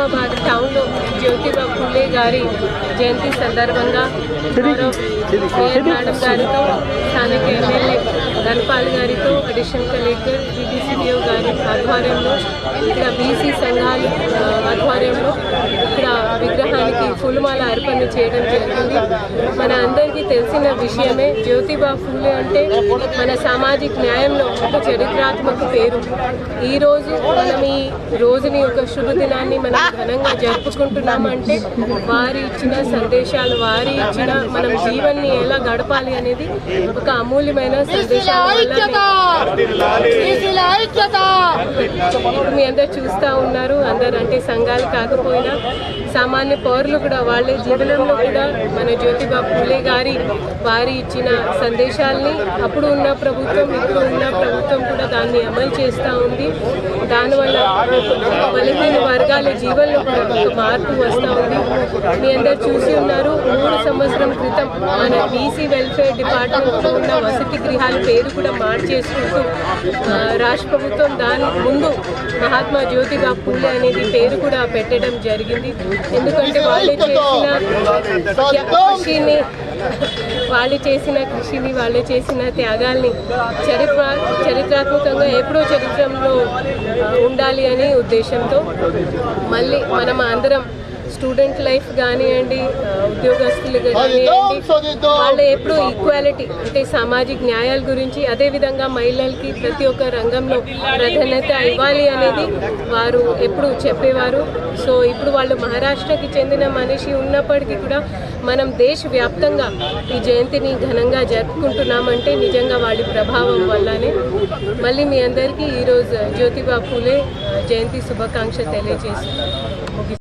నిజామాబాద్ టౌన్లో జ్యోతిబా ఫూలే గారి జయంతి సందర్భంగా మేయర్ మేడం గారితో, స్థానిక ఎమ్మెల్యే ధన్పాల్ గారితో, అడిషనల్ కలెక్టర్ DDCDO గారి ఆధ్వర్యంలో, ఇక్కడ బీసీ సంఘాల ఆధ్వర్యంలో ఇక్కడ విగ్రహానికి పూలమాల అర్పణ చేయడం జరిగింది. మన అందరికీ తెలిసిన విషయమే, జ్యోతిబా ఫూలే అంటే మన సామాజిక న్యాయంలో ఒక చరిత్రాత్మక పేరు. ఈరోజు మనం ఈ రోజుని, ఒక శుభదినాన్ని మనం ఘనంగా జరుపుకుంటున్నామంటే వారి ఇచ్చిన సందేశాలు, వారి ఇచ్చిన మనం జీవన్ని ఎలా గడపాలి అనేది ఒక అమూల్యమైన సందేశాల వల్ల మీ అందరు చూస్తూ ఉన్నారు. అందరు అంటే సంఘాలు కాకపోయినా సామాన్య పౌరులు కూడా వాళ్ళ జీవనంలో కూడా మన జ్యోతిబా ఫూలే గారి వారి ఇచ్చిన సందేశాలని అప్పుడు ఉన్న ప్రభుత్వం, ఇప్పుడు ఉన్న ప్రభుత్వం కూడా దాన్ని అమలు చేస్తూ ఉంది. దానివల్ల బలహీన వర్గాల జీవనంలో కూడా ఒక మార్పు వస్తూ ఉంది. మీ అందరు చూసి ఉన్నారు, 3 సంవత్సరం క్రితం మన బీసీ వెల్ఫేర్ డిపార్ట్మెంట్లో ఉన్న వసతి గృహాల పేరు కూడా మార్చేసుకుంటూ రాష్ట్ర ప్రభుత్వం దాని ముందు మహాత్మా జ్యోతిబా ఫూలే అనేది పేరు కూడా పెట్టడం జరిగింది. ఎందుకంటే వాళ్ళు చేసిన త్యాగాల్ని చరిత్రాత్మకంగా ఎప్పుడో చరిత్రలో ఉండాలి అనే ఉద్దేశంతో మళ్ళీ మనం అందరం స్టూడెంట్ లైఫ్ కానివ్వండి, ఉద్యోగస్తులు కానివ్వండి, వాళ్ళు ఎప్పుడు ఈక్వాలిటీ అంటే సామాజిక న్యాయాల గురించి, అదేవిధంగా మహిళలకి ప్రతి ఒక్క రంగంలో ప్రాధాన్యత ఇవ్వాలి అనేది వారు ఎప్పుడు చెప్పేవారు. సో ఇప్పుడు వాళ్ళు మహారాష్ట్రకి చెందిన మనిషి ఉన్నప్పటికీ కూడా మనం దేశవ్యాప్తంగా ఈ జయంతిని ఘనంగా జరుపుకుంటున్నామంటే నిజంగా వాళ్ళ ప్రభావం వల్లనే. మళ్ళీ మీ అందరికీ ఈరోజు జ్యోతిబా ఫూలే జయంతి శుభాకాంక్ష తెలియజేస్తున్నాను.